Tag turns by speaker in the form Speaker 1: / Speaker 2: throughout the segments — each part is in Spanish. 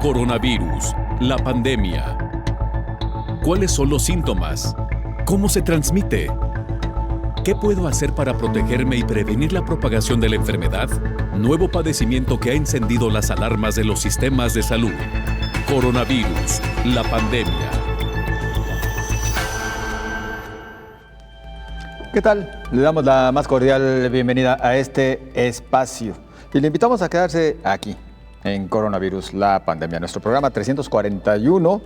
Speaker 1: Coronavirus, la pandemia. ¿Cuáles son los síntomas? ¿Cómo se transmite? ¿Qué puedo hacer para protegerme y prevenir la propagación de la enfermedad? Nuevo padecimiento que ha encendido las alarmas de los sistemas de salud. Coronavirus, la pandemia.
Speaker 2: ¿Qué tal? Le damos la más cordial bienvenida a este espacio y le invitamos a quedarse aquí en Coronavirus, la pandemia, nuestro programa 341,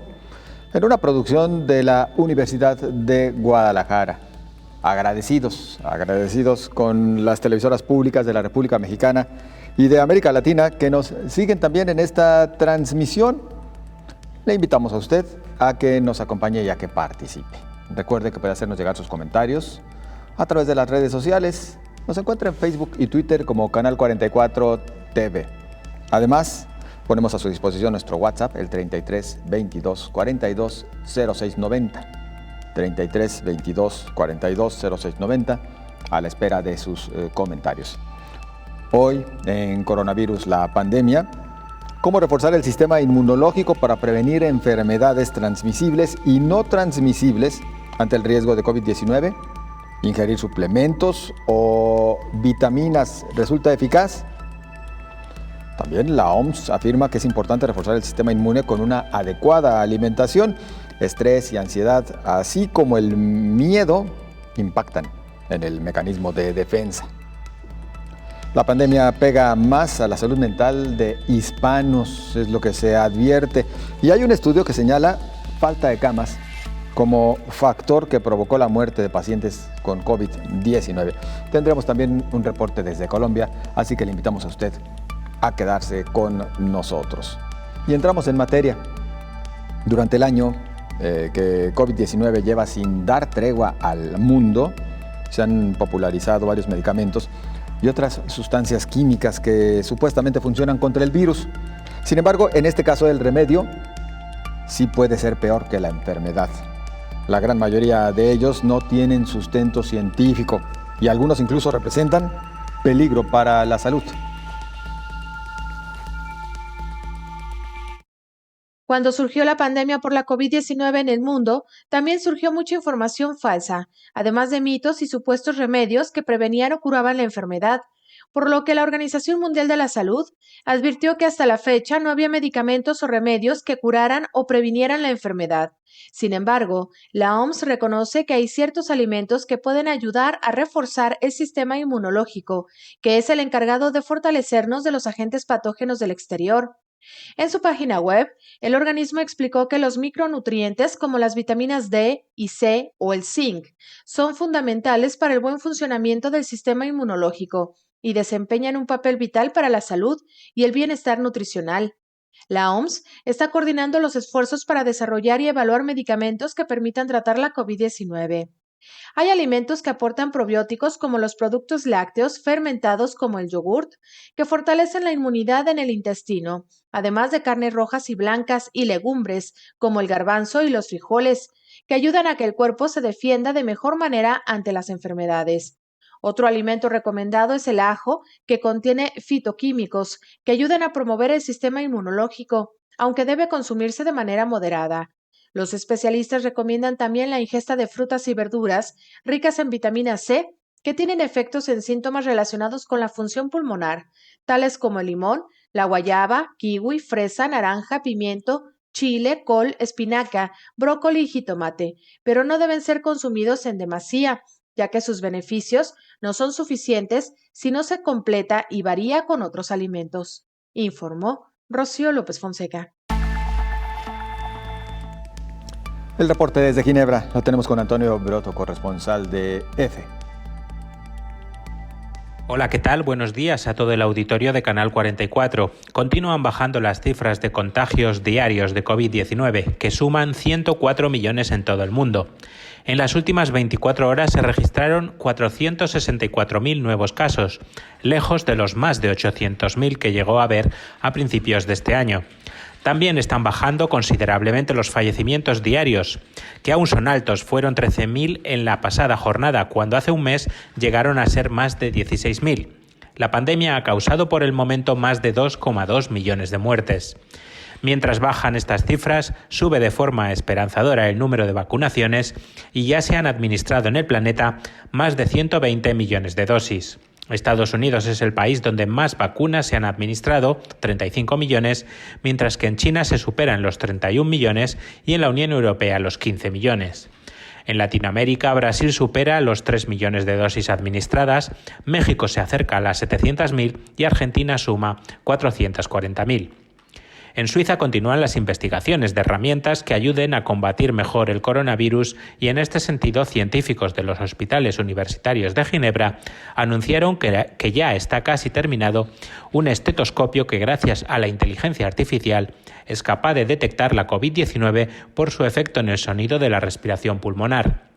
Speaker 2: en una producción de la Universidad de Guadalajara. Agradecidos con las televisoras públicas de la República Mexicana y de América Latina que nos siguen también en esta transmisión. Le invitamos a usted a que nos acompañe y a que participe. Recuerde que puede hacernos llegar sus comentarios a través de las redes sociales. Nos encuentra en Facebook y Twitter como Canal 44 TV. Además, ponemos a su disposición nuestro WhatsApp, el 33 22 42 06 90. 33 22 42 06 90, a la espera de sus comentarios. Hoy, en Coronavirus, la pandemia, cómo reforzar el sistema inmunológico para prevenir enfermedades transmisibles y no transmisibles ante el riesgo de COVID-19. ¿Ingerir suplementos o vitaminas resulta eficaz? También la OMS afirma que es importante reforzar el sistema inmune con una adecuada alimentación. Estrés y ansiedad, así como el miedo, impactan en el mecanismo de defensa. La pandemia pega más a la salud mental de hispanos, es lo que se advierte. Y hay un estudio que señala falta de camas como factor que provocó la muerte de pacientes con COVID-19. Tendremos también un reporte desde Colombia, así que le invitamos a usted a quedarse con nosotros. Y entramos en materia. Durante el año que COVID-19 lleva sin dar tregua al mundo, se han popularizado varios medicamentos y otras sustancias químicas que supuestamente funcionan contra el virus. Sin embargo, en este caso el remedio sí puede ser peor que la enfermedad. La gran mayoría de ellos no tienen sustento científico y algunos incluso representan peligro para la salud.
Speaker 3: Cuando surgió la pandemia por la COVID-19 en el mundo, también surgió mucha información falsa, además de mitos y supuestos remedios que prevenían o curaban la enfermedad, por lo que la Organización Mundial de la Salud advirtió que hasta la fecha no había medicamentos o remedios que curaran o previnieran la enfermedad. Sin embargo, la OMS reconoce que hay ciertos alimentos que pueden ayudar a reforzar el sistema inmunológico, que es el encargado de fortalecernos de los agentes patógenos del exterior. En su página web, el organismo explicó que los micronutrientes como las vitaminas D y C o el zinc son fundamentales para el buen funcionamiento del sistema inmunológico y desempeñan un papel vital para la salud y el bienestar nutricional. La OMS está coordinando los esfuerzos para desarrollar y evaluar medicamentos que permitan tratar la COVID-19. Hay alimentos que aportan probióticos como los productos lácteos fermentados como el yogurt, que fortalecen la inmunidad en el intestino, además de carnes rojas y blancas y legumbres como el garbanzo y los frijoles, que ayudan a que el cuerpo se defienda de mejor manera ante las enfermedades. Otro alimento recomendado es el ajo, que contiene fitoquímicos que ayudan a promover el sistema inmunológico, aunque debe consumirse de manera moderada. Los especialistas recomiendan también la ingesta de frutas y verduras ricas en vitamina C, que tienen efectos en síntomas relacionados con la función pulmonar, tales como el limón, la guayaba, kiwi, fresa, naranja, pimiento, chile, col, espinaca, brócoli y jitomate, pero no deben ser consumidos en demasía, ya que sus beneficios no son suficientes si no se completa y varía con otros alimentos, informó Rocío López Fonseca.
Speaker 2: El reporte desde Ginebra lo tenemos con Antonio Broto, corresponsal de EFE.
Speaker 4: Hola, ¿qué tal? Buenos días a todo el auditorio de Canal 44. Continúan bajando las cifras de contagios diarios de COVID-19, que suman 104 millones en todo el mundo. En las últimas 24 horas se registraron 464.000 nuevos casos, lejos de los más de 800.000 que llegó a haber a principios de este año. También están bajando considerablemente los fallecimientos diarios, que aún son altos. Fueron 13.000 en la pasada jornada, cuando hace un mes llegaron a ser más de 16.000. La pandemia ha causado por el momento más de 2,2 millones de muertes. Mientras bajan estas cifras, sube de forma esperanzadora el número de vacunaciones y ya se han administrado en el planeta más de 120 millones de dosis. Estados Unidos es el país donde más vacunas se han administrado, 35 millones, mientras que en China se superan los 31 millones y en la Unión Europea los 15 millones. En Latinoamérica, Brasil supera los 3 millones de dosis administradas, México se acerca a las 700.000 y Argentina suma 440.000. En Suiza continúan las investigaciones de herramientas que ayuden a combatir mejor el coronavirus y en este sentido científicos de los hospitales universitarios de Ginebra anunciaron que ya está casi terminado un estetoscopio que gracias a la inteligencia artificial es capaz de detectar la COVID-19 por su efecto en el sonido de la respiración pulmonar.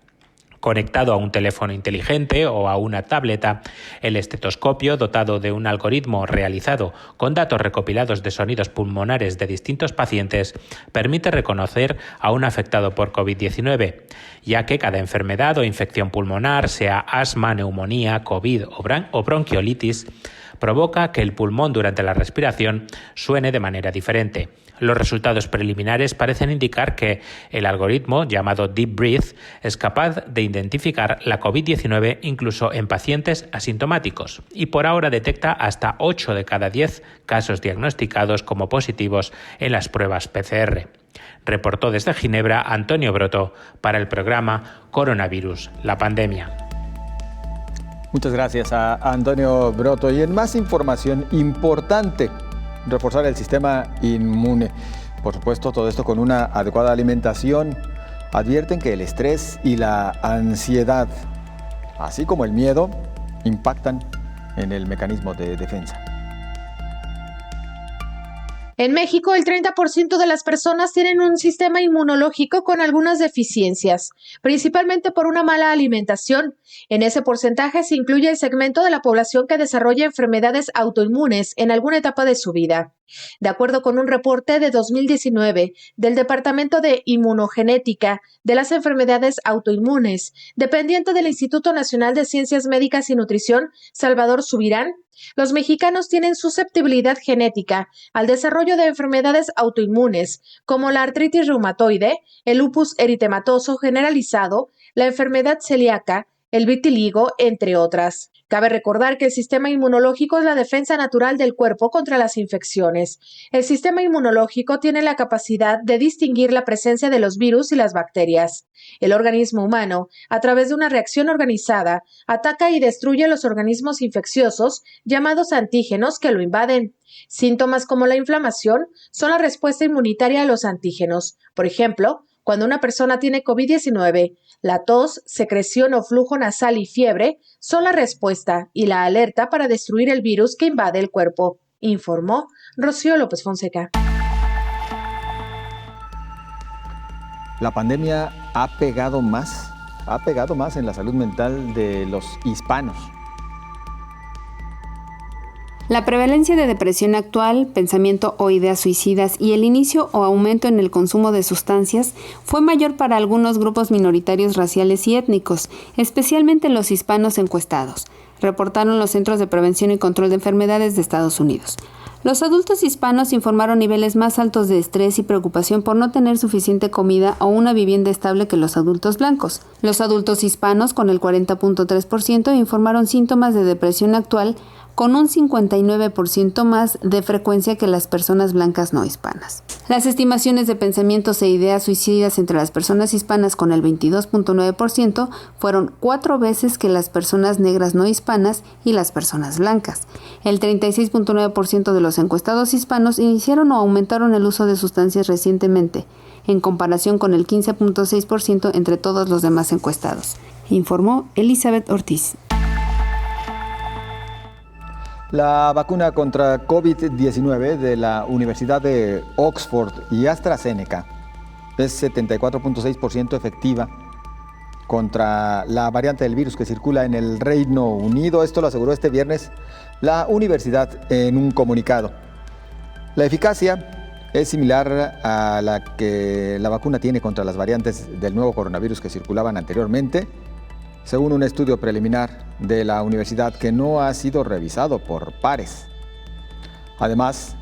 Speaker 4: Conectado a un teléfono inteligente o a una tableta, el estetoscopio, dotado de un algoritmo realizado con datos recopilados de sonidos pulmonares de distintos pacientes, permite reconocer a un afectado por COVID-19, ya que cada enfermedad o infección pulmonar, sea asma, neumonía, COVID o bronquiolitis, provoca que el pulmón durante la respiración suene de manera diferente. Los resultados preliminares parecen indicar que el algoritmo, llamado Deep Breath, es capaz de identificar la COVID-19 incluso en pacientes asintomáticos y por ahora detecta hasta 8 de cada 10 casos diagnosticados como positivos en las pruebas PCR. Reportó desde Ginebra Antonio Broto para el programa Coronavirus, la pandemia.
Speaker 2: Muchas gracias a Antonio Broto. Y en más información importante, reforzar el sistema inmune. Por supuesto, todo esto con una adecuada alimentación. Advierten que el estrés y la ansiedad, así como el miedo, impactan en el mecanismo de defensa.
Speaker 3: En México, el 30% de las personas tienen un sistema inmunológico con algunas deficiencias, principalmente por una mala alimentación. En ese porcentaje se incluye el segmento de la población que desarrolla enfermedades autoinmunes en alguna etapa de su vida. De acuerdo con un reporte de 2019 del Departamento de Inmunogenética de las Enfermedades Autoinmunes, dependiente del Instituto Nacional de Ciencias Médicas y Nutrición, Salvador Subirán, los mexicanos tienen susceptibilidad genética al desarrollo de enfermedades autoinmunes como la artritis reumatoide, el lupus eritematoso generalizado, la enfermedad celíaca, el vitiligo, entre otras. Cabe recordar que el sistema inmunológico es la defensa natural del cuerpo contra las infecciones. El sistema inmunológico tiene la capacidad de distinguir la presencia de los virus y las bacterias. El organismo humano, a través de una reacción organizada, ataca y destruye los organismos infecciosos llamados antígenos que lo invaden. Síntomas como la inflamación son la respuesta inmunitaria a los antígenos. Por ejemplo, cuando una persona tiene COVID-19, la tos, secreción o flujo nasal y fiebre son la respuesta y la alerta para destruir el virus que invade el cuerpo, informó Rocío López Fonseca.
Speaker 2: La pandemia ha pegado más en la salud mental de los hispanos.
Speaker 5: La prevalencia de depresión actual, pensamiento o ideas suicidas y el inicio o aumento en el consumo de sustancias fue mayor para algunos grupos minoritarios raciales y étnicos, especialmente los hispanos encuestados, reportaron los Centros de Prevención y Control de Enfermedades de Estados Unidos. Los adultos hispanos informaron niveles más altos de estrés y preocupación por no tener suficiente comida o una vivienda estable que los adultos blancos. Los adultos hispanos, con el 40.3%, informaron síntomas de depresión actual, con un 59% más de frecuencia que las personas blancas no hispanas. Las estimaciones de pensamientos e ideas suicidas entre las personas hispanas, con el 22.9%, fueron 4 veces que las personas negras no hispanas y las personas blancas. El 36.9% de los encuestados hispanos iniciaron o aumentaron el uso de sustancias recientemente, en comparación con el 15.6% entre todos los demás encuestados, informó Elizabeth Ortiz.
Speaker 2: La vacuna contra COVID-19 de la Universidad de Oxford y AstraZeneca es 74.6% efectiva contra la variante del virus que circula en el Reino Unido. Esto lo aseguró este viernes la universidad en un comunicado. La eficacia es similar a la que la vacuna tiene contra las variantes del nuevo coronavirus que circulaban anteriormente. según un estudio preliminar de la universidad que no ha sido revisado por pares. Además,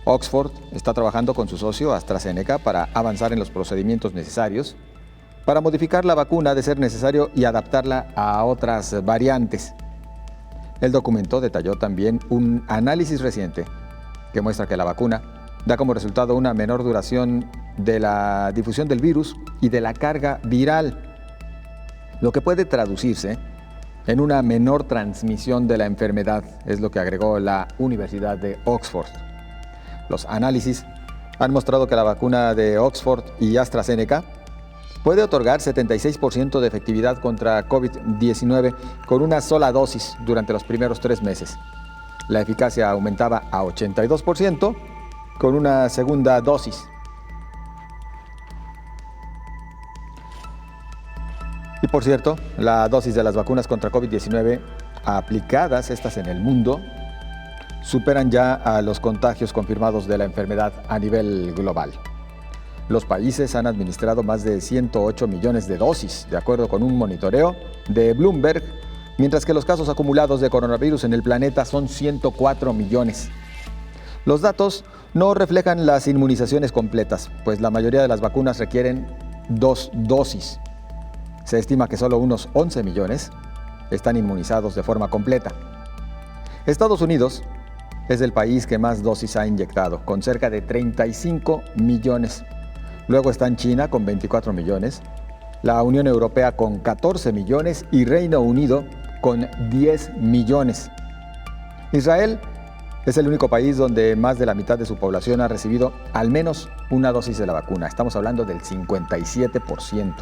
Speaker 2: Oxford está trabajando con su socio AstraZeneca para avanzar en los procedimientos necesarios para modificar la vacuna de ser necesario y adaptarla a otras variantes. El documento detalló también un análisis reciente que muestra que la vacuna da como resultado una menor duración de la difusión del virus y de la carga viral, lo que puede traducirse en una menor transmisión de la enfermedad, es lo que agregó la Universidad de Oxford. Los análisis han mostrado que la vacuna de Oxford y AstraZeneca puede otorgar 76% de efectividad contra COVID-19 con una sola dosis durante los primeros 3 meses. La eficacia aumentaba a 82% con una segunda dosis. Y por cierto, la dosis de las vacunas contra COVID-19 aplicadas, estas en el mundo, superan ya a los contagios confirmados de la enfermedad a nivel global. Los países han administrado más de 108 millones de dosis, de acuerdo con un monitoreo de Bloomberg, mientras que los casos acumulados de coronavirus en el planeta son 104 millones. Los datos no reflejan las inmunizaciones completas, pues la mayoría de las vacunas requieren 2 dosis. Se estima que solo unos 11 millones están inmunizados de forma completa. Estados Unidos es el país que más dosis ha inyectado, con cerca de 35 millones. Luego están China con 24 millones, la Unión Europea con 14 millones y Reino Unido con 10 millones. Israel es el único país donde más de la mitad de su población ha recibido al menos una dosis de la vacuna. Estamos hablando del 57%.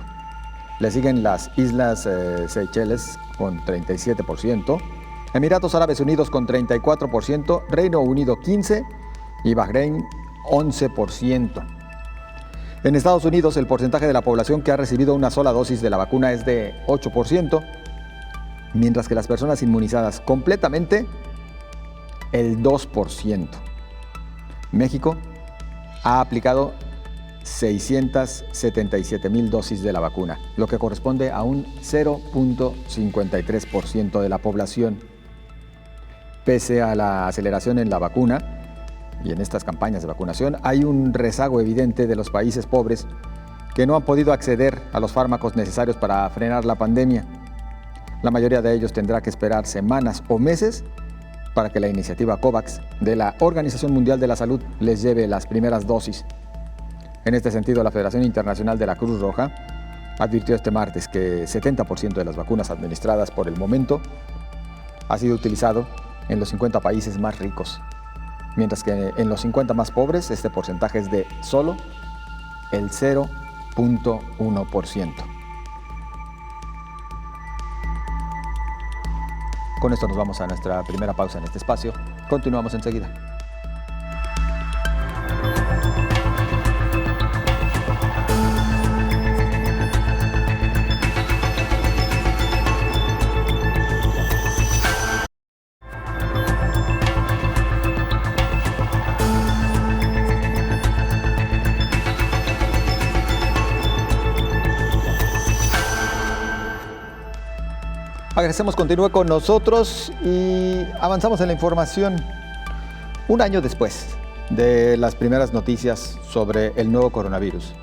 Speaker 2: Le siguen las Islas Seychelles con 37%, Emiratos Árabes Unidos con 34%, Reino Unido 15% y Bahrein 11%. En Estados Unidos, el porcentaje de la población que ha recibido una sola dosis de la vacuna es de 8%, mientras que las personas inmunizadas completamente, el 2%. México ha aplicado 677,000 dosis de la vacuna, lo que corresponde a un 0.53% de la población. Pese a la aceleración en la vacuna y en estas campañas de vacunación, hay un rezago evidente de los países pobres que no han podido acceder a los fármacos necesarios para frenar la pandemia. La mayoría de ellos tendrá que esperar semanas o meses para que la iniciativa COVAX de la Organización Mundial de la Salud les lleve las primeras dosis. En este sentido, la Federación Internacional de la Cruz Roja advirtió este martes que 70% de las vacunas administradas por el momento ha sido utilizado en los 50 países más ricos, mientras que en los 50 más pobres este porcentaje es de solo el 0.1%. Con esto nos vamos a nuestra primera pausa en este espacio. Continuamos enseguida. Agradecemos, continúe con nosotros y avanzamos en la información. Un año después de las primeras noticias sobre el nuevo coronavirus,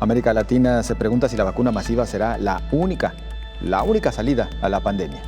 Speaker 2: América Latina se pregunta si la vacuna masiva será la única salida a la pandemia.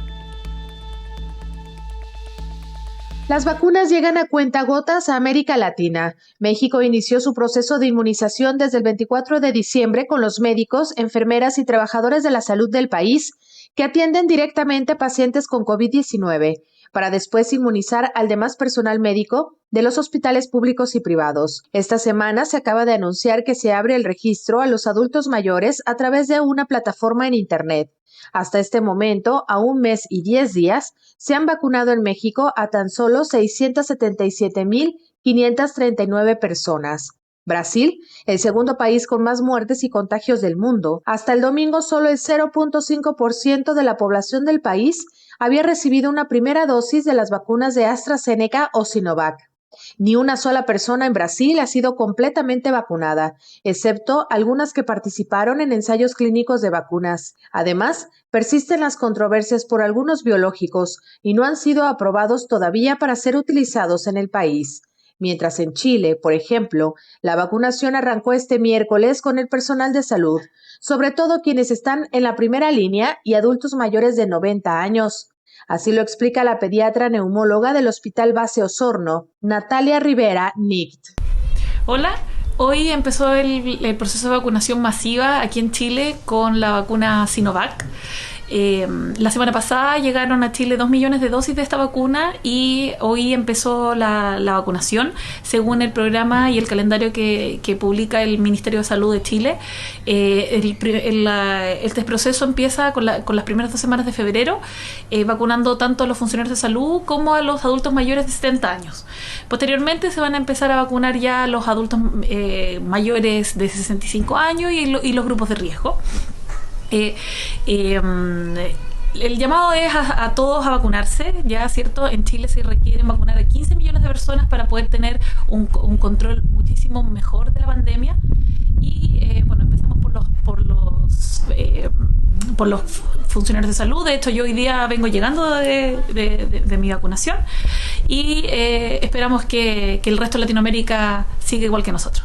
Speaker 3: Las vacunas llegan a cuentagotas a América Latina. México inició su proceso de inmunización desde el 24 de diciembre con los médicos, enfermeras y trabajadores de la salud del país que atienden directamente a pacientes con COVID-19, para después inmunizar al demás personal médico de los hospitales públicos y privados. Esta semana se acaba de anunciar que se abre el registro a los adultos mayores a través de una plataforma en Internet. Hasta este momento, a 1 mes y 10 días, se han vacunado en México a tan solo 677,539 personas. Brasil, el segundo país con más muertes y contagios del mundo, hasta el domingo solo el 0.5% de la población del país había recibido una primera dosis de las vacunas de AstraZeneca o Sinovac. Ni una sola persona en Brasil ha sido completamente vacunada, excepto algunas que participaron en ensayos clínicos de vacunas. Además, persisten las controversias por algunos biológicos y no han sido aprobados todavía para ser utilizados en el país. Mientras en Chile, por ejemplo, la vacunación arrancó este miércoles con el personal de salud, sobre todo quienes están en la primera línea y adultos mayores de 90 años. Así lo explica la pediatra neumóloga del Hospital Base Osorno, Natalia Rivera Nict.
Speaker 6: Hola, hoy empezó el proceso de vacunación masiva aquí en Chile con la vacuna Sinovac. La semana pasada llegaron a Chile 2 millones de dosis de esta vacuna y hoy empezó la vacunación según el programa y el calendario que publica el Ministerio de Salud de Chile. Este proceso empieza con las primeras 2 semanas de febrero, vacunando tanto a los funcionarios de salud como a los adultos mayores de 70 años. Posteriormente se van a empezar a vacunar ya a los adultos mayores de 65 años y los grupos de riesgo. El llamado es a todos a vacunarse, ya cierto, en Chile se requieren vacunar a 15 millones de personas para poder tener un control muchísimo mejor de la pandemia y empezamos por los funcionarios de salud. De hecho, yo hoy día vengo llegando de mi vacunación y esperamos que el resto de Latinoamérica siga igual que nosotros.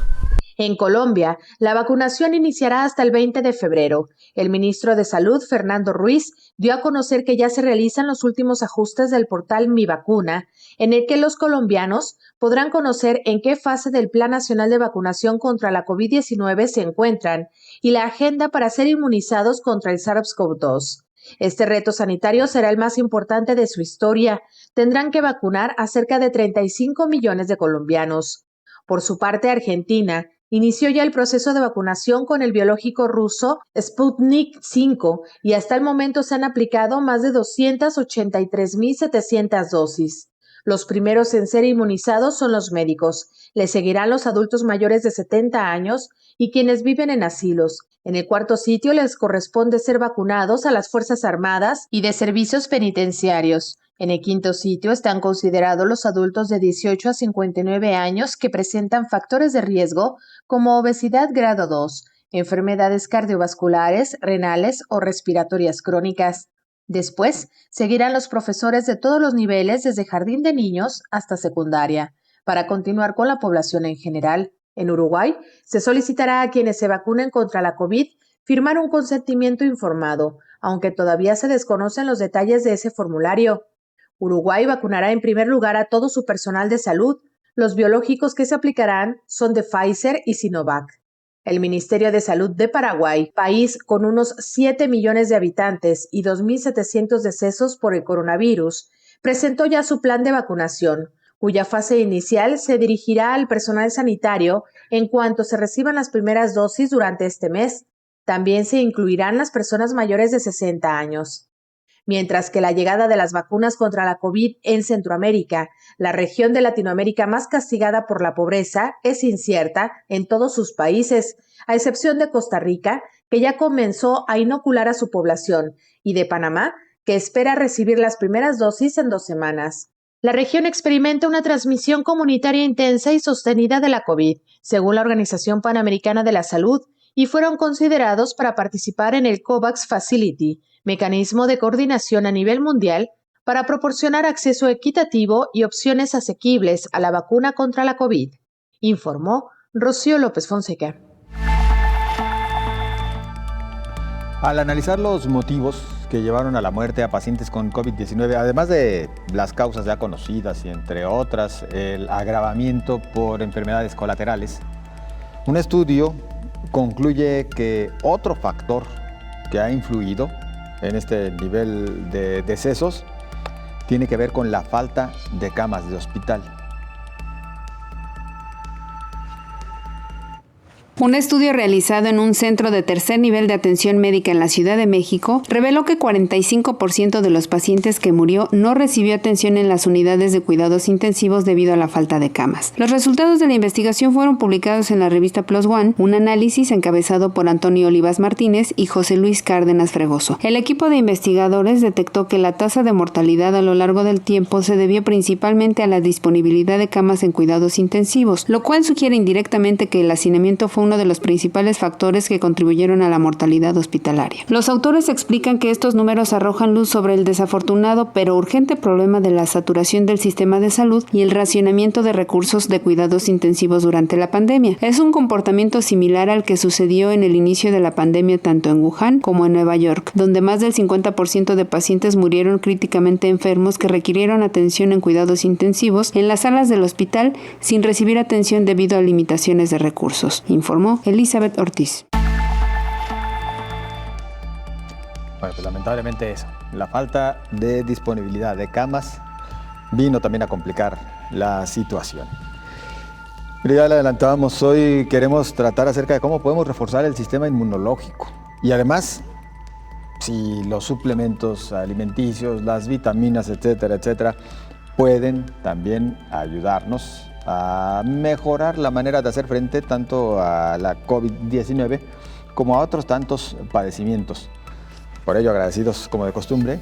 Speaker 3: En Colombia, la vacunación iniciará hasta el 20 de febrero. El ministro de Salud, Fernando Ruiz, dio a conocer que ya se realizan los últimos ajustes del portal Mi Vacuna, en el que los colombianos podrán conocer en qué fase del Plan Nacional de Vacunación contra la COVID-19 se encuentran y la agenda para ser inmunizados contra el SARS-CoV-2. Este reto sanitario será el más importante de su historia. Tendrán que vacunar a cerca de 35 millones de colombianos. Por su parte, Argentina inició ya el proceso de vacunación con el biológico ruso Sputnik V y hasta el momento se han aplicado más de 283.700 dosis. Los primeros en ser inmunizados son los médicos. Le seguirán los adultos mayores de 70 años y quienes viven en asilos. En el cuarto sitio les corresponde ser vacunados a las Fuerzas Armadas y de servicios penitenciarios. En el quinto sitio están considerados los adultos de 18 a 59 años que presentan factores de riesgo como obesidad grado 2, enfermedades cardiovasculares, renales o respiratorias crónicas. Después, seguirán los profesores de todos los niveles desde jardín de niños hasta secundaria, para continuar con la población en general. En Uruguay, se solicitará a quienes se vacunen contra la COVID firmar un consentimiento informado, aunque todavía se desconocen los detalles de ese formulario. Uruguay vacunará en primer lugar a todo su personal de salud. Los biológicos que se aplicarán son de Pfizer y Sinovac. El Ministerio de Salud de Paraguay, país con unos 7 millones de habitantes y 2.700 decesos por el coronavirus, presentó ya su plan de vacunación, cuya fase inicial se dirigirá al personal sanitario en cuanto se reciban las primeras dosis durante este mes. También se incluirán las personas mayores de 60 años. Mientras que la llegada de las vacunas contra la COVID en Centroamérica, la región de Latinoamérica más castigada por la pobreza, es incierta en todos sus países, a excepción de Costa Rica, que ya comenzó a inocular a su población, y de Panamá, que espera recibir las primeras dosis en 2 semanas. La región experimenta una transmisión comunitaria intensa y sostenida de la COVID, según la Organización Panamericana de la Salud, y fueron considerados para participar en el COVAX Facility, mecanismo de coordinación a nivel mundial para proporcionar acceso equitativo y opciones asequibles a la vacuna contra la COVID, informó Rocío López Fonseca.
Speaker 2: Al analizar los motivos que llevaron a la muerte a pacientes con COVID-19, además de las causas ya conocidas y entre otras el agravamiento por enfermedades colaterales, un estudio concluye que otro factor que ha influido en este nivel de decesos tiene que ver con la falta de camas de hospital.
Speaker 5: Un estudio realizado en un centro de tercer nivel de atención médica en la Ciudad de México reveló que 45% de los pacientes que murió no recibió atención en las unidades de cuidados intensivos debido a la falta de camas. Los resultados de la investigación fueron publicados en la revista PLOS ONE, un análisis encabezado por Antonio Olivas Martínez y José Luis Cárdenas Fregoso. El equipo de investigadores detectó que la tasa de mortalidad a lo largo del tiempo se debió principalmente a la disponibilidad de camas en cuidados intensivos, lo cual sugiere indirectamente que el hacinamiento fue uno de los principales factores que contribuyeron a la mortalidad hospitalaria. Los autores explican que estos números arrojan luz sobre el desafortunado pero urgente problema de la saturación del sistema de salud y el racionamiento de recursos de cuidados intensivos durante la pandemia. Es un comportamiento similar al que sucedió en el inicio de la pandemia tanto en Wuhan como en Nueva York, donde más del 50% de pacientes murieron críticamente enfermos que requirieron atención en cuidados intensivos en las salas del hospital sin recibir atención debido a limitaciones de recursos, informó Elizabeth Ortiz.
Speaker 2: Bueno, pues lamentablemente eso, la falta de disponibilidad de camas vino también a complicar la situación. Pero ya le adelantábamos, hoy queremos tratar acerca de cómo podemos reforzar el sistema inmunológico y además si los suplementos alimenticios, las vitaminas, etcétera, etcétera, pueden también ayudarnos a mejorar la manera de hacer frente tanto a la COVID-19 como a otros tantos padecimientos. Por ello, agradecidos como de costumbre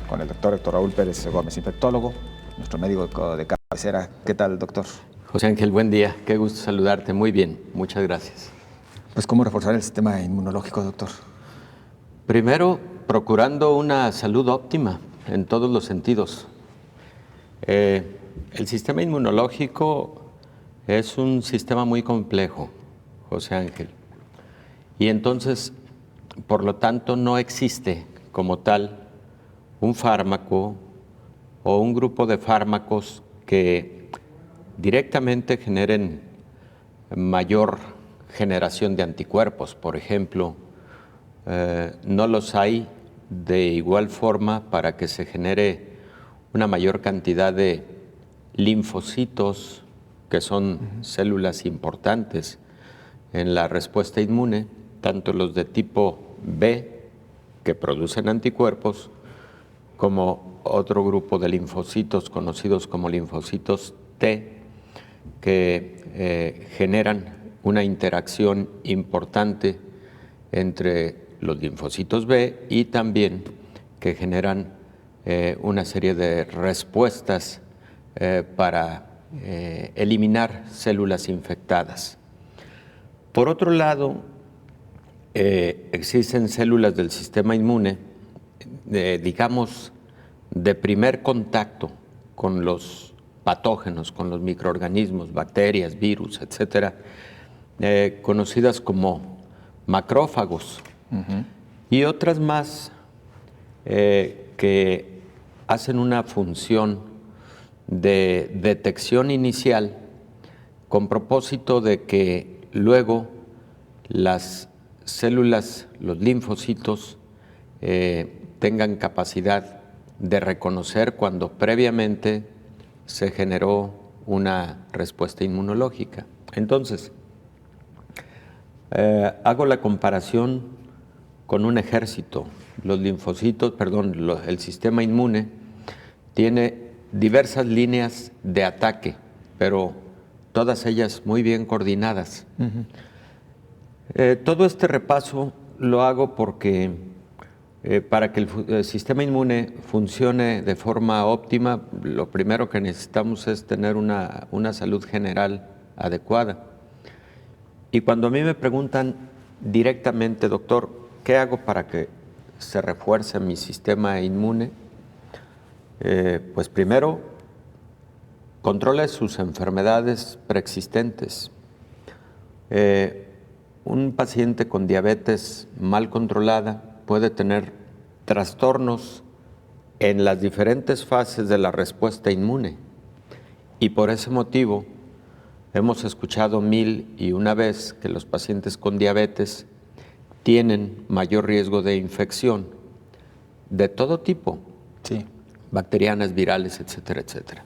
Speaker 2: con el doctor Héctor Raúl Pérez Gómez, infectólogo, nuestro médico de cabecera. ¿Qué tal, doctor?
Speaker 7: José Ángel, buen día. Qué gusto saludarte. Muy bien, muchas gracias.
Speaker 2: Pues, ¿cómo reforzar el sistema inmunológico, doctor?
Speaker 7: Primero, procurando una salud óptima en todos los sentidos. El sistema inmunológico es un sistema muy complejo, José Ángel, y entonces, por lo tanto, no existe como tal un fármaco o un grupo de fármacos que directamente generen mayor generación de anticuerpos, por ejemplo. No los hay de igual forma para que se genere una mayor cantidad de linfocitos, que son células importantes en la respuesta inmune, tanto los de tipo B, que producen anticuerpos, como otro grupo de linfocitos conocidos como linfocitos T, que generan una interacción importante entre los linfocitos B y también que generan una serie de respuestas para eliminar células infectadas. Por otro lado, existen células del sistema inmune, digamos, de primer contacto con los patógenos, con los microorganismos, bacterias, virus, etcétera, conocidas como macrófagos, y otras más que hacen una función de detección inicial con propósito de que luego las células, los linfocitos, tengan capacidad de reconocer cuando previamente se generó una respuesta inmunológica. Entonces, hago la comparación con un ejército. Los linfocitos, el sistema inmune tiene diversas líneas de ataque, pero todas ellas muy bien coordinadas. Todo este repaso lo hago porque para que el sistema inmune funcione de forma óptima, lo primero que necesitamos es tener una salud general adecuada. Y cuando a mí me preguntan directamente, doctor, ¿qué hago para que se refuerce mi sistema inmune? Pues primero, controle sus enfermedades preexistentes. Un paciente con diabetes mal controlada puede tener trastornos en las diferentes fases de la respuesta inmune, y por ese motivo hemos escuchado 1001 vez que los pacientes con diabetes tienen mayor riesgo de infección de todo tipo,
Speaker 2: sí,
Speaker 7: bacterianas, virales, etcétera, etcétera.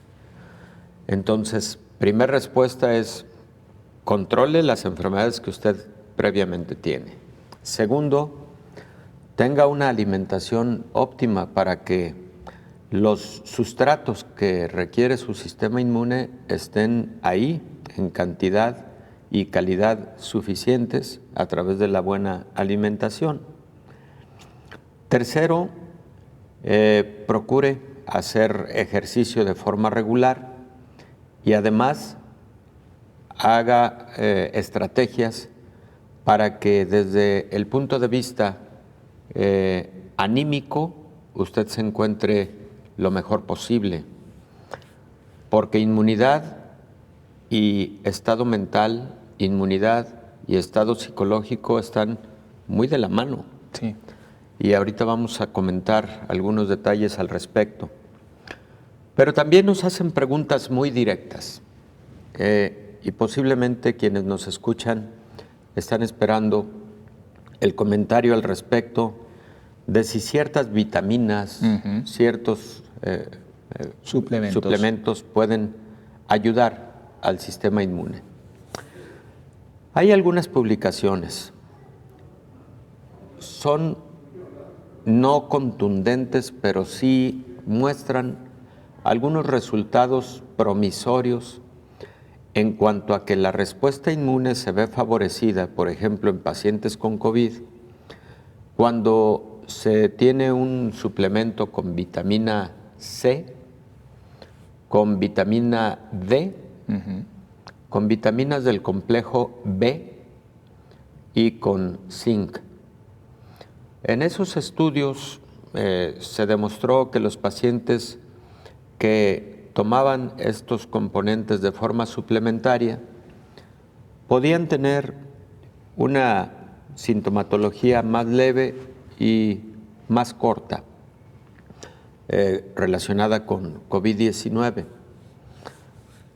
Speaker 7: Entonces, primera respuesta es controle las enfermedades que usted previamente tiene. Segundo, tenga una alimentación óptima para que los sustratos que requiere su sistema inmune estén ahí en cantidad y calidad suficientes a través de la buena alimentación. Tercero, procure hacer ejercicio de forma regular y además haga estrategias para que desde el punto de vista anímico usted se encuentre lo mejor posible, porque inmunidad y estado mental, inmunidad y estado psicológico están muy de la mano.
Speaker 2: Sí.
Speaker 7: Y ahorita vamos a comentar algunos detalles al respecto. Pero también nos hacen preguntas muy directas y posiblemente quienes nos escuchan están esperando el comentario al respecto de si ciertas vitaminas, ciertos suplementos pueden ayudar al sistema inmune. Hay algunas publicaciones, son no contundentes, pero sí muestran algunos resultados promisorios en cuanto a que la respuesta inmune se ve favorecida, por ejemplo, en pacientes con COVID, cuando se tiene un suplemento con vitamina C, con vitamina D, con vitaminas del complejo B y con zinc. En esos estudios se demostró que los pacientes que tomaban estos componentes de forma suplementaria podían tener una sintomatología más leve y más corta relacionada con COVID-19.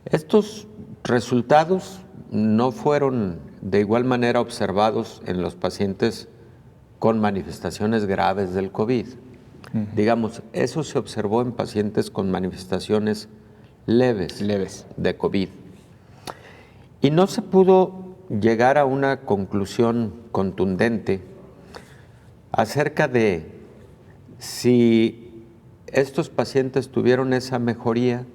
Speaker 7: Estos resultados no fueron de igual manera observados en los pacientes con manifestaciones graves del COVID. Digamos, eso se observó en pacientes con manifestaciones leves de COVID. Y no se pudo llegar a una conclusión contundente acerca de si estos pacientes tuvieron esa mejoría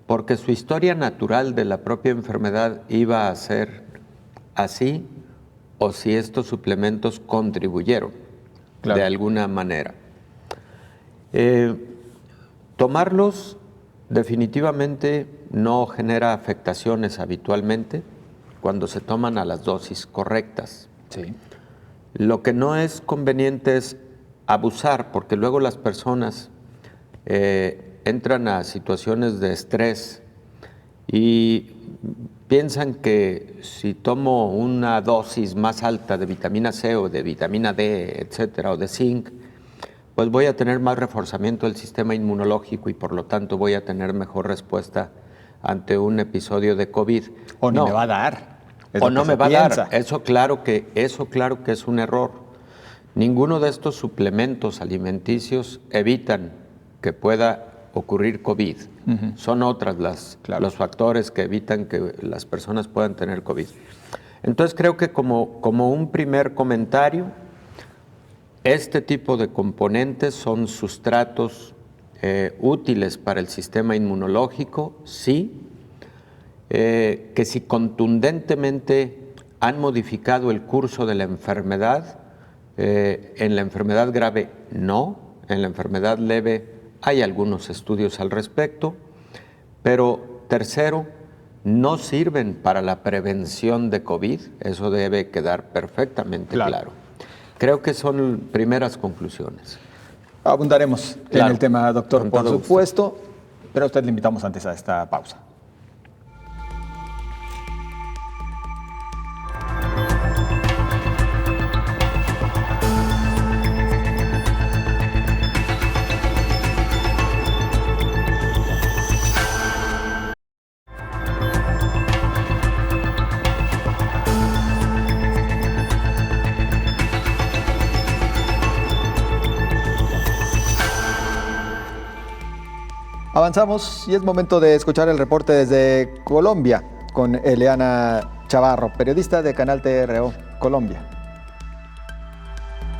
Speaker 7: porque su historia natural de la propia enfermedad iba a ser así o si estos suplementos contribuyeron de alguna manera. Tomarlos definitivamente no genera afectaciones habitualmente cuando se toman a las dosis correctas.
Speaker 2: Sí.
Speaker 7: Lo que no es conveniente es abusar, porque luego las personas entran a situaciones de estrés y piensan que si tomo una dosis más alta de vitamina C o de vitamina D, etcétera, o de zinc, pues voy a tener más reforzamiento del sistema inmunológico y por lo tanto voy a tener mejor respuesta ante un episodio de COVID.
Speaker 2: O no me va a dar.
Speaker 7: O no me va a dar. Eso claro que es un error. Ninguno de estos suplementos alimenticios evitan que pueda ocurrir COVID. Son otras los factores que evitan que las personas puedan tener COVID. Entonces creo que como un primer comentario, este tipo de componentes son sustratos útiles para el sistema inmunológico, sí, que si contundentemente han modificado el curso de la enfermedad, en la enfermedad grave no, en la enfermedad leve hay algunos estudios al respecto, pero tercero, no sirven para la prevención de COVID, eso debe quedar perfectamente claro. Creo que son primeras conclusiones.
Speaker 2: Abundaremos en el tema, doctor, por supuesto, pero a usted le invitamos antes a esta pausa. Avanzamos y es momento de escuchar el reporte desde Colombia con Eliana Chavarro, periodista de Canal TRO, Colombia.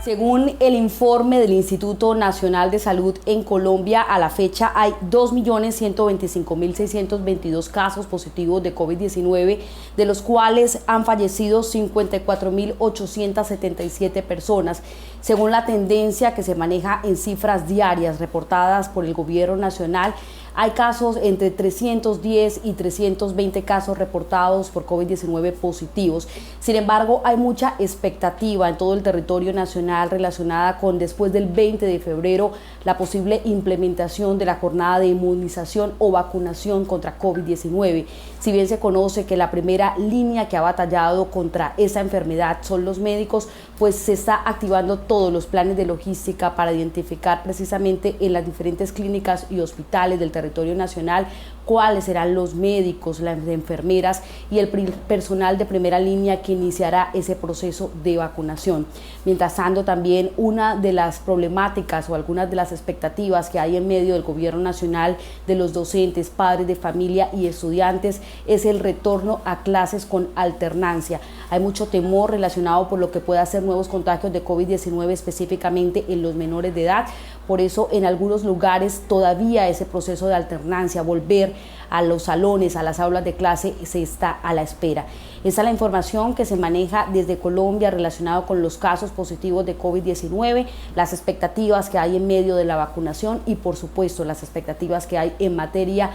Speaker 8: Según el informe del Instituto Nacional de Salud en Colombia, a la fecha hay 2.125.622 casos positivos de COVID-19, de los cuales han fallecido 54.877 personas. Según la tendencia que se maneja en cifras diarias reportadas por el Gobierno Nacional, hay casos entre 310 y 320 casos reportados por COVID-19 positivos. Sin embargo, hay mucha expectativa en todo el territorio nacional relacionada con, después del 20 de febrero, la posible implementación de la jornada de inmunización o vacunación contra COVID-19. Si bien se conoce que la primera línea que ha batallado contra esa enfermedad son los médicos, pues se está activando todos los planes de logística para identificar precisamente en las diferentes clínicas y hospitales del territorio nacional cuáles serán los médicos, las enfermeras y el personal de primera línea que iniciará ese proceso de vacunación. Mientras tanto, también una de las problemáticas o algunas de las expectativas que hay en medio del Gobierno Nacional, de los docentes, padres de familia y estudiantes, es el retorno a clases con alternancia. Hay mucho temor relacionado por lo que pueda ser nuevos contagios de COVID-19, específicamente en los menores de edad. Por eso, en algunos lugares todavía ese proceso de alternancia, volver a los salones, a las aulas de clase, se está a la espera. Esa es la información que se maneja desde Colombia relacionado con los casos positivos de COVID-19, las expectativas que hay en medio de la vacunación y, por supuesto, las expectativas que hay en materia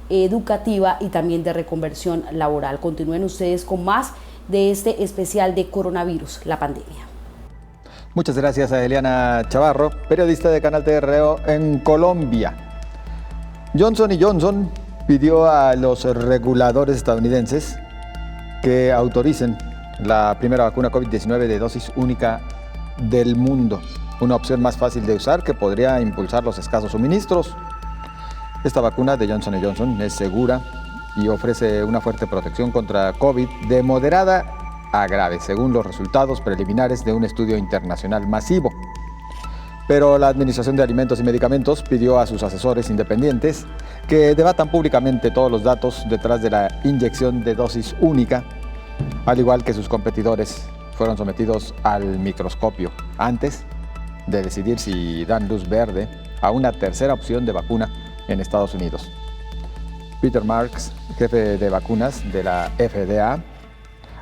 Speaker 8: educativa y también de reconversión laboral. Continúen ustedes con más de este especial de coronavirus, la pandemia.
Speaker 2: Muchas gracias a Eliana Chavarro, periodista de Canal TRO en Colombia. Johnson & Johnson pidió a los reguladores estadounidenses que autoricen la primera vacuna COVID-19 de dosis única del mundo, una opción más fácil de usar que podría impulsar los escasos suministros. Esta vacuna de Johnson & Johnson es segura y ofrece una fuerte protección contra COVID de moderada a grave, según los resultados preliminares de un estudio internacional masivo. Pero la Administración de Alimentos y Medicamentos pidió a sus asesores independientes que debatan públicamente todos los datos detrás de la inyección de dosis única, al igual que sus competidores fueron sometidos al microscopio antes de decidir si dan luz verde a una tercera opción de vacuna en Estados Unidos. Peter Marks, jefe de vacunas de la FDA,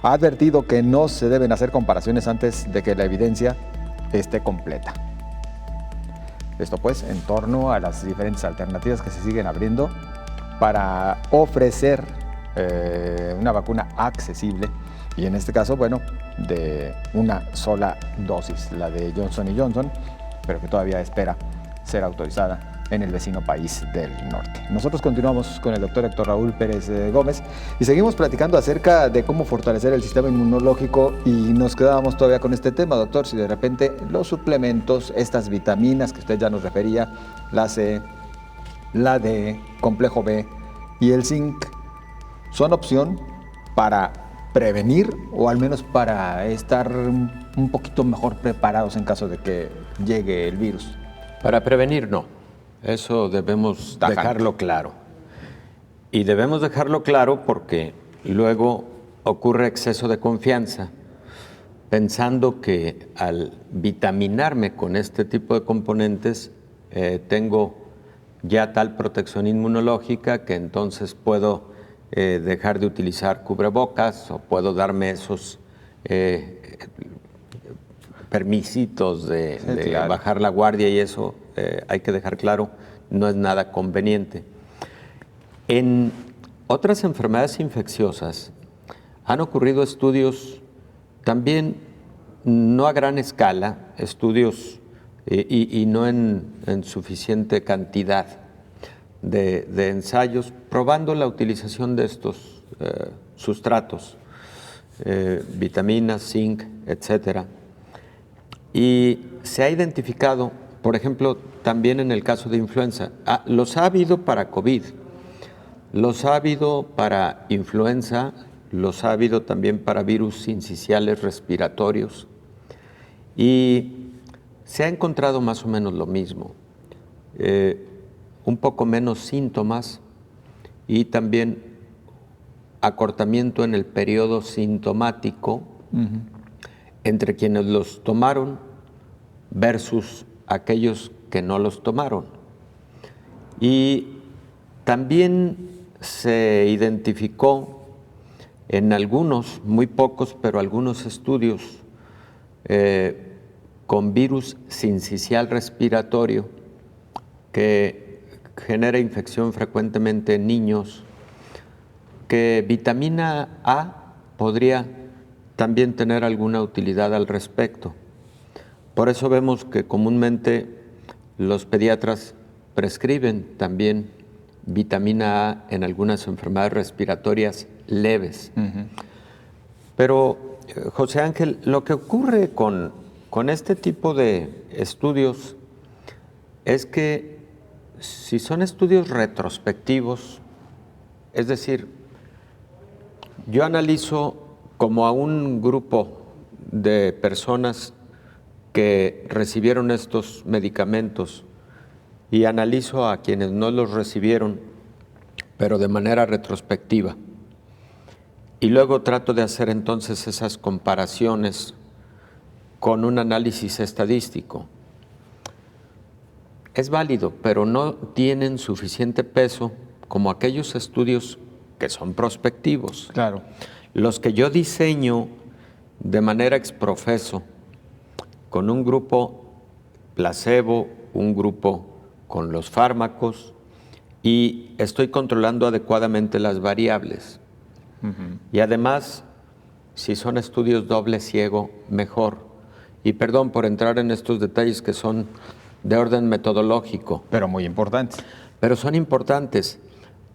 Speaker 2: ha advertido que no se deben hacer comparaciones antes de que la evidencia esté completa. Esto pues en torno a las diferentes alternativas que se siguen abriendo para ofrecer una vacuna accesible y en este caso, bueno, de una sola dosis, la de Johnson & Johnson, pero que todavía espera ser autorizada en el vecino país del norte. Nosotros continuamos con el doctor Héctor Raúl Pérez Gómez y seguimos platicando acerca de cómo fortalecer el sistema inmunológico y nos quedábamos todavía con este tema, doctor, si de repente los suplementos, estas vitaminas que usted ya nos refería, la C, la D, complejo B y el zinc, son opción para prevenir o al menos para estar un poquito mejor preparados en caso de que llegue el virus.
Speaker 7: Para prevenir, no. Eso debemos dejarlo claro. Y debemos dejarlo claro porque luego ocurre exceso de confianza, pensando que al vitaminarme con este tipo de componentes tengo ya tal protección inmunológica que entonces puedo dejar de utilizar cubrebocas o puedo darme esos permisitos de claro, bajar la guardia y eso hay que dejar claro, no es nada conveniente. En otras enfermedades infecciosas han ocurrido estudios también no a gran escala, estudios y no en suficiente cantidad de ensayos, probando la utilización de estos sustratos, vitaminas, zinc, etcétera. Y se ha identificado, por ejemplo, también en el caso de influenza, los ha habido para COVID, los ha habido para influenza, los ha habido también para virus sinciciales respiratorios y se ha encontrado más o menos lo mismo, un poco menos síntomas y también acortamiento en el periodo sintomático entre quienes los tomaron versus aquellos que no los tomaron. Y también se identificó en algunos, muy pocos, pero algunos estudios con virus sincicial respiratorio que genera infección frecuentemente en niños, que vitamina A podría también tener alguna utilidad al respecto. Por eso vemos que comúnmente los pediatras prescriben también vitamina A en algunas enfermedades respiratorias leves. Pero, José Ángel, lo que ocurre con este tipo de estudios es que si son estudios retrospectivos, es decir, yo analizo como a un grupo de personas que recibieron estos medicamentos y analizo a quienes no los recibieron, pero de manera retrospectiva. Y luego trato de hacer entonces esas comparaciones con un análisis estadístico. Es válido, pero no tienen suficiente peso como aquellos estudios que son prospectivos.
Speaker 2: Claro.
Speaker 7: Los que yo diseño de manera exprofeso, con un grupo placebo, un grupo con los fármacos, y estoy controlando adecuadamente las variables. Y además, si son estudios doble ciego, mejor. Y perdón por entrar en estos detalles que son de orden metodológico.
Speaker 2: Pero muy importantes.
Speaker 7: Pero son importantes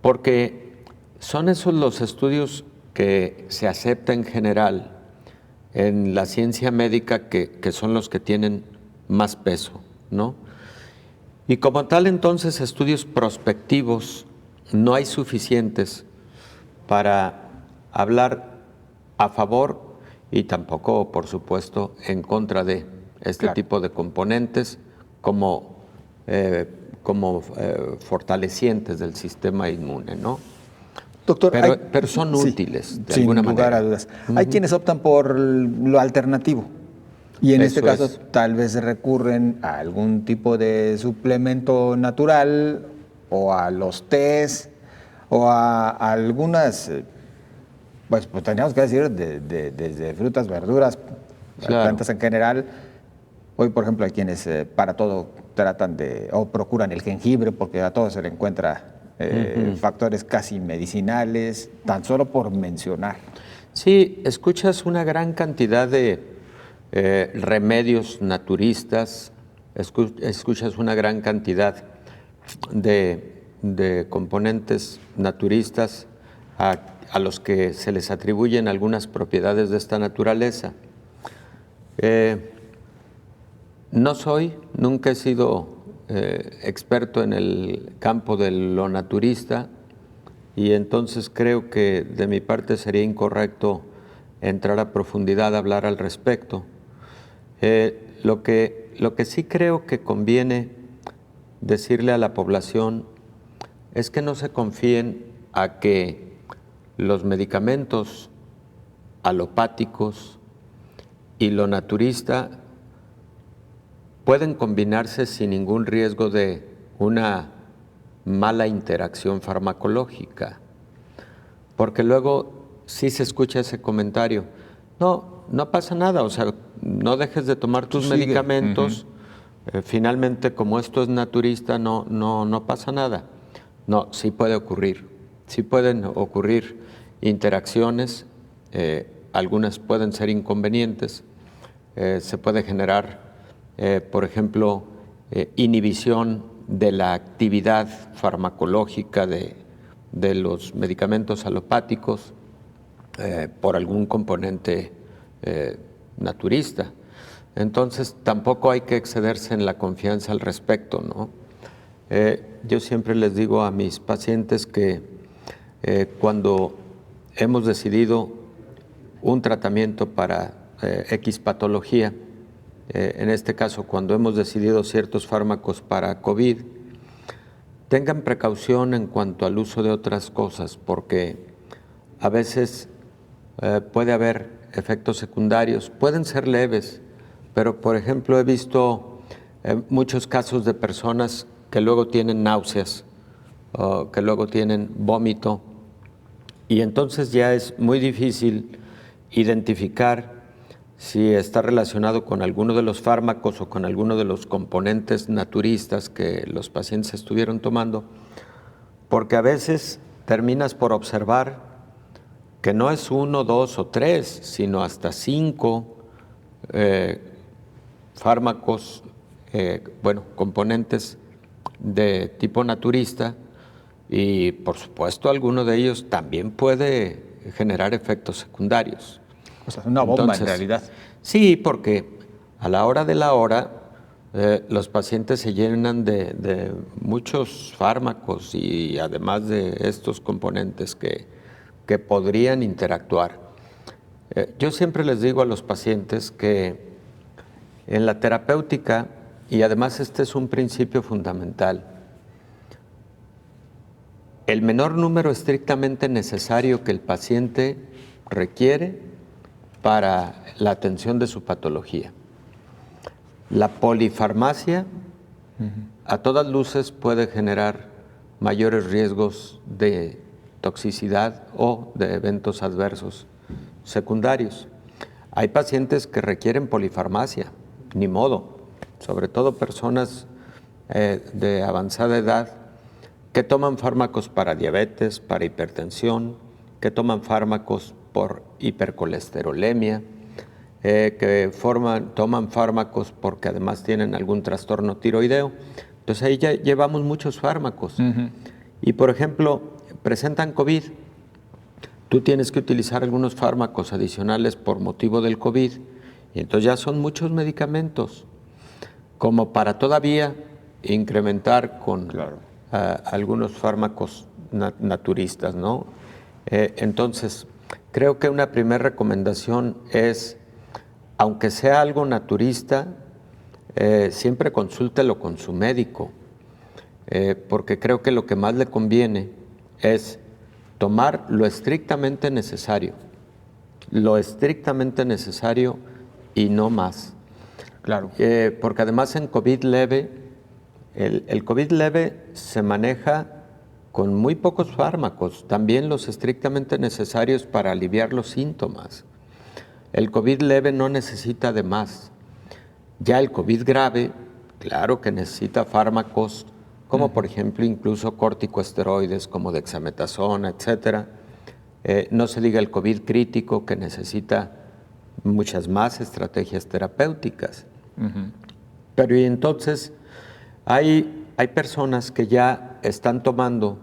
Speaker 7: porque son esos los estudios que se acepta en general en la ciencia médica que son los que tienen más peso, ¿no? Y como tal, entonces, estudios prospectivos no hay suficientes para hablar a favor y tampoco, por supuesto, en contra de este tipo de componentes como fortalecientes del sistema inmune, ¿no?
Speaker 2: Doctor,
Speaker 7: pero son útiles, de
Speaker 2: sin
Speaker 7: alguna
Speaker 2: lugar
Speaker 7: manera.
Speaker 2: a dudas. Hay quienes optan por lo alternativo y en este
Speaker 7: Eso
Speaker 2: caso
Speaker 7: es.
Speaker 2: tal vez recurren a algún tipo de suplemento natural o a los tés o a algunas, pues teníamos que decir, desde frutas, verduras,
Speaker 7: Claro.
Speaker 2: plantas en general. Hoy, por ejemplo, hay quienes para todo tratan o procuran el jengibre porque a todo se le encuentra factores casi medicinales, tan solo por mencionar.
Speaker 7: Sí, escuchas una gran cantidad de remedios naturistas, escuchas una gran cantidad de componentes naturistas a los que se les atribuyen algunas propiedades de esta naturaleza. Nunca he sido experto en el campo de lo naturista y entonces creo que de mi parte sería incorrecto entrar a profundidad a hablar al respecto. Lo que sí creo que conviene decirle a la población es que no se confíen a que los medicamentos alopáticos y lo naturista pueden combinarse sin ningún riesgo de una mala interacción farmacológica, porque luego sí se escucha ese comentario, no pasa nada, o sea, no dejes de tomar tus medicamentos, finalmente como esto es naturista no pasa nada. No, sí puede ocurrir, sí pueden ocurrir interacciones, algunas pueden ser inconvenientes, se puede generar por ejemplo, inhibición de la actividad farmacológica de los medicamentos alopáticos por algún componente naturista. Entonces, tampoco hay que excederse en la confianza al respecto, ¿no? Yo siempre les digo a mis pacientes que cuando hemos decidido un tratamiento para X patología, en este caso, cuando hemos decidido ciertos fármacos para COVID, tengan precaución en cuanto al uso de otras cosas, porque a veces puede haber efectos secundarios, pueden ser leves, pero por ejemplo he visto muchos casos de personas que luego tienen náuseas, o que luego tienen vómito, y entonces ya es muy difícil identificar si está relacionado con alguno de los fármacos o con alguno de los componentes naturistas que los pacientes estuvieron tomando, porque a veces terminas por observar que no es 1, 2 o 3, sino hasta 5 fármacos, componentes de tipo naturista, y por supuesto alguno de ellos también puede generar efectos secundarios.
Speaker 2: O sea, es una bomba. Entonces, en realidad.
Speaker 7: Sí, porque a la hora de la hora los pacientes se llenan de muchos fármacos y además de estos componentes que podrían interactuar. Yo siempre les digo a los pacientes que en la terapéutica, y además este es un principio fundamental, el menor número estrictamente necesario que el paciente requiere para la atención de su patología. La polifarmacia a todas luces puede generar mayores riesgos de toxicidad o de eventos adversos secundarios. Hay pacientes que requieren polifarmacia, ni modo, sobre todo personas de avanzada edad que toman fármacos para diabetes, para hipertensión, que toman fármacos por hipercolesterolemia, que toman fármacos porque además tienen algún trastorno tiroideo. Entonces ahí ya llevamos muchos fármacos. Y por ejemplo, presentan COVID. Tú tienes que utilizar algunos fármacos adicionales por motivo del COVID, y entonces ya son muchos medicamentos, como para todavía incrementar con algunos fármacos naturistas, ¿no? Entonces, creo que una primera recomendación es, aunque sea algo naturista, siempre consúltelo con su médico, porque creo que lo que más le conviene es tomar lo estrictamente necesario y no más.
Speaker 2: Claro.
Speaker 7: Porque además en COVID leve, el COVID leve se maneja con muy pocos fármacos, también los estrictamente necesarios para aliviar los síntomas. El COVID leve no necesita de más. Ya el COVID grave, claro que necesita fármacos, como por ejemplo incluso corticosteroides como dexametasona, etcétera. No se diga el COVID crítico, que necesita muchas más estrategias terapéuticas. Pero y entonces hay personas que ya están tomando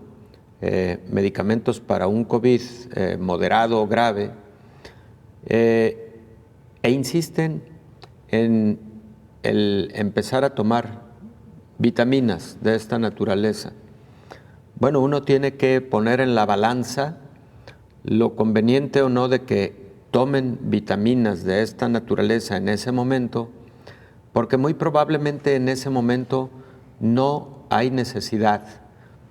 Speaker 7: medicamentos para un COVID moderado o grave e insisten en el empezar a tomar vitaminas de esta naturaleza. Bueno, uno tiene que poner en la balanza lo conveniente o no de que tomen vitaminas de esta naturaleza en ese momento, porque muy probablemente en ese momento no hay necesidad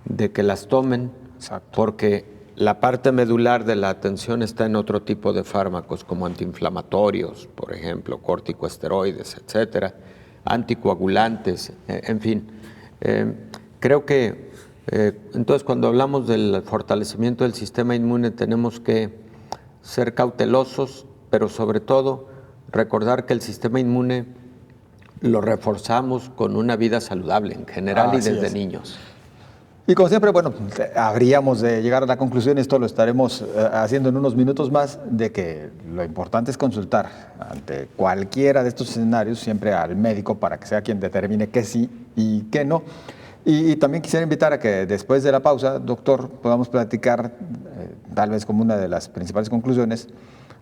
Speaker 7: de que las tomen.
Speaker 2: Exacto.
Speaker 7: Porque la parte medular de la atención está en otro tipo de fármacos como antiinflamatorios, por ejemplo, corticosteroides, etcétera, anticoagulantes, en fin. Creo que entonces cuando hablamos del fortalecimiento del sistema inmune tenemos que ser cautelosos, pero sobre todo recordar que el sistema inmune lo reforzamos con una vida saludable en general y desde niños.
Speaker 2: Y como siempre, bueno, habríamos de llegar a la conclusión, esto lo estaremos haciendo en unos minutos más, de que lo importante es consultar ante cualquiera de estos escenarios siempre al médico para que sea quien determine qué sí y qué no. Y también quisiera invitar a que después de la pausa, doctor, podamos platicar, tal vez como una de las principales conclusiones,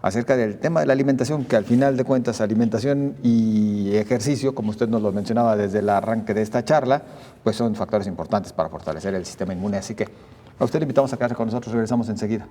Speaker 2: acerca del tema de la alimentación, que al final de cuentas alimentación y ejercicio, como usted nos lo mencionaba desde el arranque de esta charla, pues son factores importantes para fortalecer el sistema inmune. Así que a usted le invitamos a quedarse con nosotros, regresamos enseguida.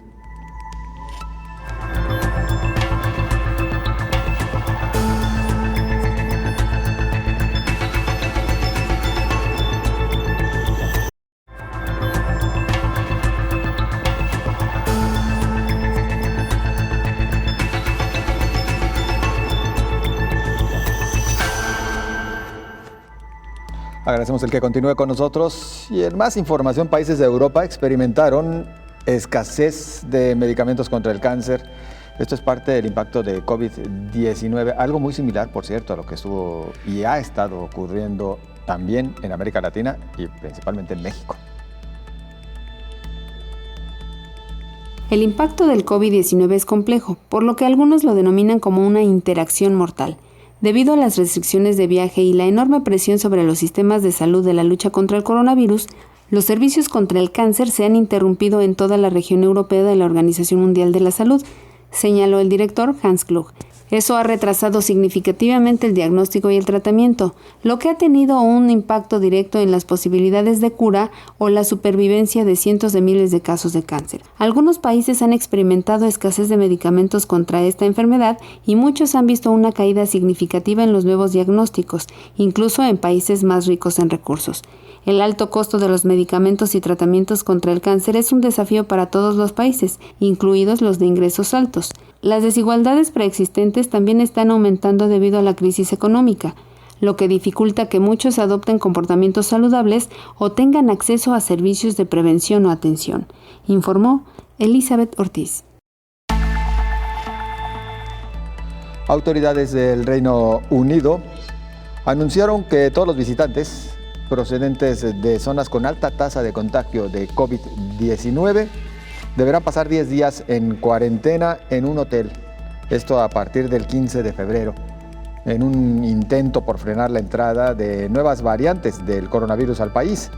Speaker 2: Agradecemos el que continúe con nosotros. Y en más información, países de Europa experimentaron escasez de medicamentos contra el cáncer. Esto es parte del impacto de COVID-19, algo muy similar, por cierto, a lo que estuvo y ha estado ocurriendo también en América Latina y principalmente en México.
Speaker 5: El impacto del COVID-19 es complejo, por lo que algunos lo denominan como una interacción mortal. Debido a las restricciones de viaje y la enorme presión sobre los sistemas de salud de la lucha contra el coronavirus, los servicios contra el cáncer se han interrumpido en toda la región europea de la Organización Mundial de la Salud, señaló el director Hans Klug. Eso ha retrasado significativamente el diagnóstico y el tratamiento, lo que ha tenido un impacto directo en las posibilidades de cura o la supervivencia de cientos de miles de casos de cáncer. Algunos países han experimentado escasez de medicamentos contra esta enfermedad y muchos han visto una caída significativa en los nuevos diagnósticos, incluso en países más ricos en recursos. El alto costo de los medicamentos y tratamientos contra el cáncer es un desafío para todos los países, incluidos los de ingresos altos. Las desigualdades preexistentes también están aumentando debido a la crisis económica, lo que dificulta que muchos adopten comportamientos saludables o tengan acceso a servicios de prevención o atención, informó Elizabeth Ortiz.
Speaker 2: Autoridades del Reino Unido anunciaron que todos los visitantes procedentes de zonas con alta tasa de contagio de COVID-19 deberán pasar 10 días en cuarentena en un hotel. Esto a partir del 15 de febrero, en un intento por frenar la entrada de nuevas variantes del coronavirus al país.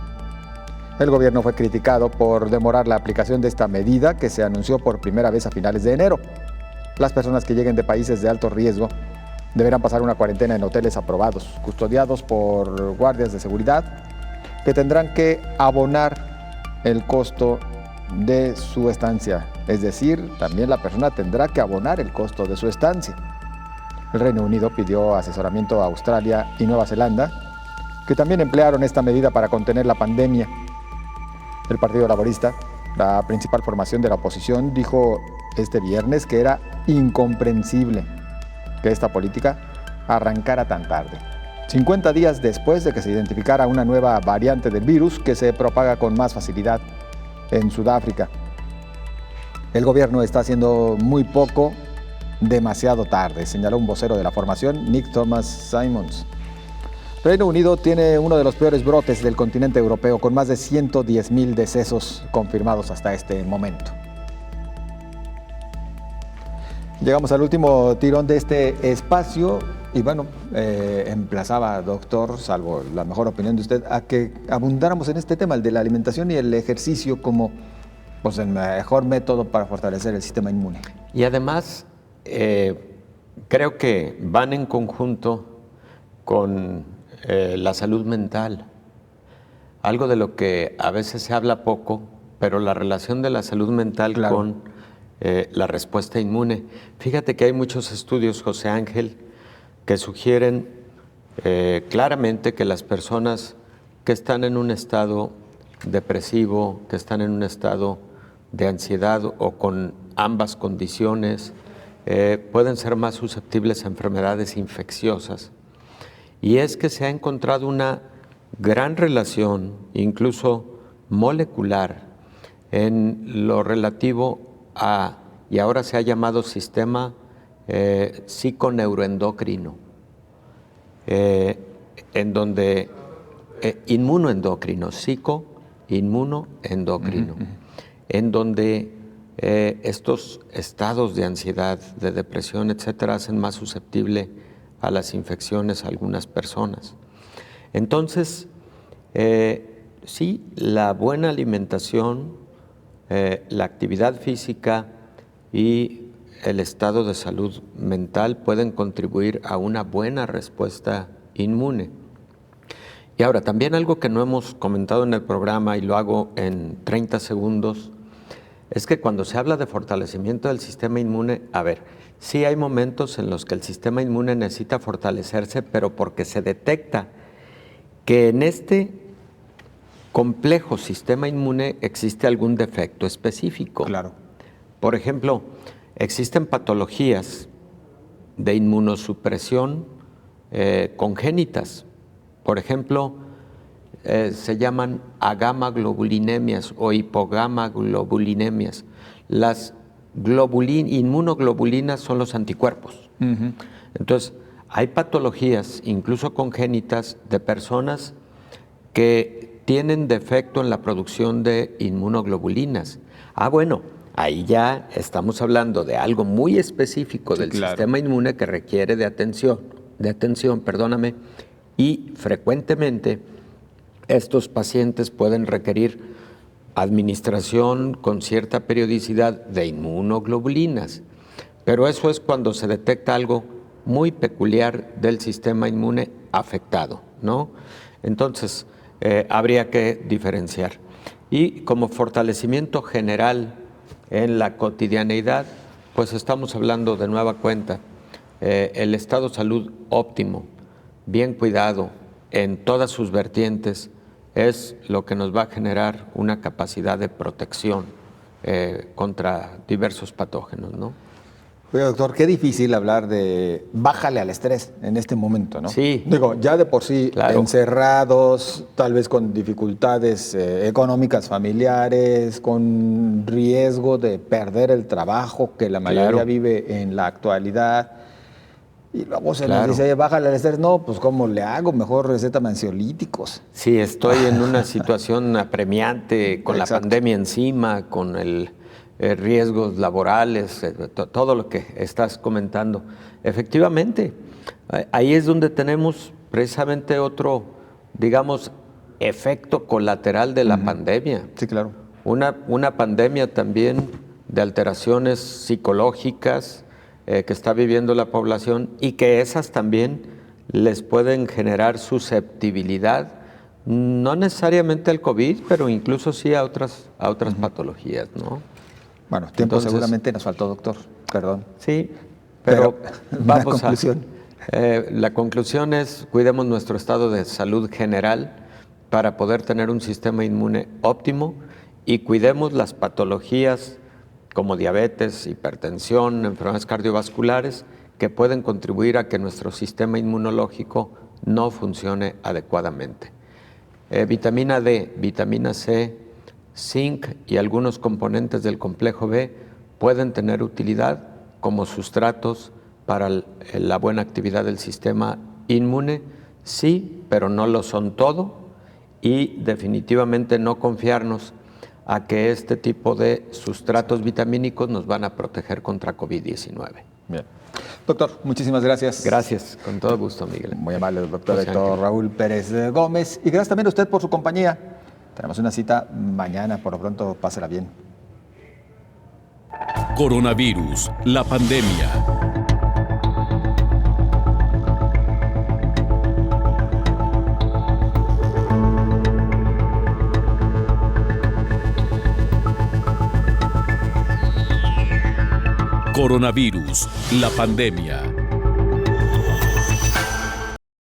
Speaker 2: El gobierno fue criticado por demorar la aplicación de esta medida que se anunció por primera vez a finales de enero. Las personas que lleguen de países de alto riesgo deberán pasar una cuarentena en hoteles aprobados, custodiados por guardias de seguridad, que tendrán que abonar el costo de su estancia. Es decir, también la persona tendrá que abonar el costo de su estancia. El Reino Unido pidió asesoramiento a Australia y Nueva Zelanda, que también emplearon esta medida para contener la pandemia. El Partido Laborista, la principal formación de la oposición, dijo este viernes que era incomprensible que esta política arrancara tan tarde, 50 días después de que se identificara una nueva variante del virus que se propaga con más facilidad en Sudáfrica. El gobierno está haciendo muy poco, demasiado tarde, señaló un vocero de la formación, Nick Thomas Simons. Reino Unido tiene uno de los peores brotes del continente europeo, con más de 110,000 decesos confirmados hasta este momento. Llegamos al último tirón de este espacio y bueno, emplazaba, doctor, salvo la mejor opinión de usted, a que abundáramos en este tema, el de la alimentación y el ejercicio como pues, el mejor método para fortalecer el sistema inmune.
Speaker 7: Y además, creo que van en conjunto con la salud mental, algo de lo que a veces se habla poco, pero la relación de la salud mental claro. con la respuesta inmune. Fíjate que hay muchos estudios, José Ángel, que sugieren claramente que las personas que están en un estado depresivo, que están en un estado de ansiedad o con ambas condiciones, pueden ser más susceptibles a enfermedades infecciosas. Y es que se ha encontrado una gran relación, incluso molecular, en lo relativo a, y ahora se ha llamado sistema psiconeuroendocrino, en donde inmunoendocrino, psico-inmunoendocrino, en donde estos estados de ansiedad, de depresión, etcétera, hacen más susceptible a las infecciones a algunas personas. Entonces, sí, la buena alimentación, la actividad física y el estado de salud mental pueden contribuir a una buena respuesta inmune. Y ahora, también algo que no hemos comentado en el programa y lo hago en 30 segundos, es que cuando se habla de fortalecimiento del sistema inmune, sí hay momentos en los que el sistema inmune necesita fortalecerse, pero porque se detecta que en este complejo sistema inmune existe algún defecto específico.
Speaker 2: Claro.
Speaker 7: Por ejemplo, existen patologías de inmunosupresión congénitas. Por ejemplo, se llaman agamaglobulinemias o hipogamaglobulinemias. Las inmunoglobulinas son los anticuerpos. Entonces, hay patologías, incluso congénitas, de personas que tienen defecto en la producción de inmunoglobulinas. Bueno, ahí ya estamos hablando de algo muy específico del sistema inmune que requiere de atención, y frecuentemente estos pacientes pueden requerir administración con cierta periodicidad de inmunoglobulinas, pero eso es cuando se detecta algo muy peculiar del sistema inmune afectado, ¿no? Entonces, habría que diferenciar. Y como fortalecimiento general en la cotidianeidad, pues estamos hablando de nueva cuenta, el estado de salud óptimo, bien cuidado en todas sus vertientes, es lo que nos va a generar una capacidad de protección contra diversos patógenos, ¿no?
Speaker 2: Oiga, doctor, qué difícil hablar de bájale al estrés en este momento, ¿no?
Speaker 7: Sí.
Speaker 2: Digo, ya de por sí encerrados, tal vez con dificultades económicas familiares, con riesgo de perder el trabajo que la mayoría vive en la actualidad. Y luego se nos dice, bájale al estrés. No, pues ¿cómo le hago? Mejor recétame ansiolíticos.
Speaker 7: Sí, estoy en una situación apremiante con la pandemia encima, con el riesgos laborales, todo lo que estás comentando. Efectivamente, ahí es donde tenemos precisamente otro, digamos, efecto colateral de la pandemia.
Speaker 2: Sí, claro.
Speaker 7: Una pandemia también de alteraciones psicológicas que está viviendo la población y que esas también les pueden generar susceptibilidad, no necesariamente al COVID, pero incluso sí a otras patologías, ¿no?
Speaker 2: Bueno, tiempo seguramente nos faltó, doctor, perdón.
Speaker 7: Sí, pero vamos
Speaker 2: conclusión.
Speaker 7: La conclusión es, cuidemos nuestro estado de salud general para poder tener un sistema inmune óptimo y cuidemos las patologías como diabetes, hipertensión, enfermedades cardiovasculares, que pueden contribuir a que nuestro sistema inmunológico no funcione adecuadamente. Vitamina D, vitamina C, zinc y algunos componentes del complejo B pueden tener utilidad como sustratos para la buena actividad del sistema inmune, sí, pero no lo son todo, y definitivamente no confiarnos a que este tipo de sustratos vitamínicos nos van a proteger contra COVID-19.
Speaker 2: Bien. Doctor, muchísimas gracias.
Speaker 7: Gracias, con todo gusto, Miguel.
Speaker 2: Muy amable, doctor Héctor Raúl Pérez Gómez. Y gracias también a usted por su compañía. Tenemos una cita mañana, por lo pronto, pásela bien.
Speaker 1: Coronavirus, la pandemia. Coronavirus, la pandemia.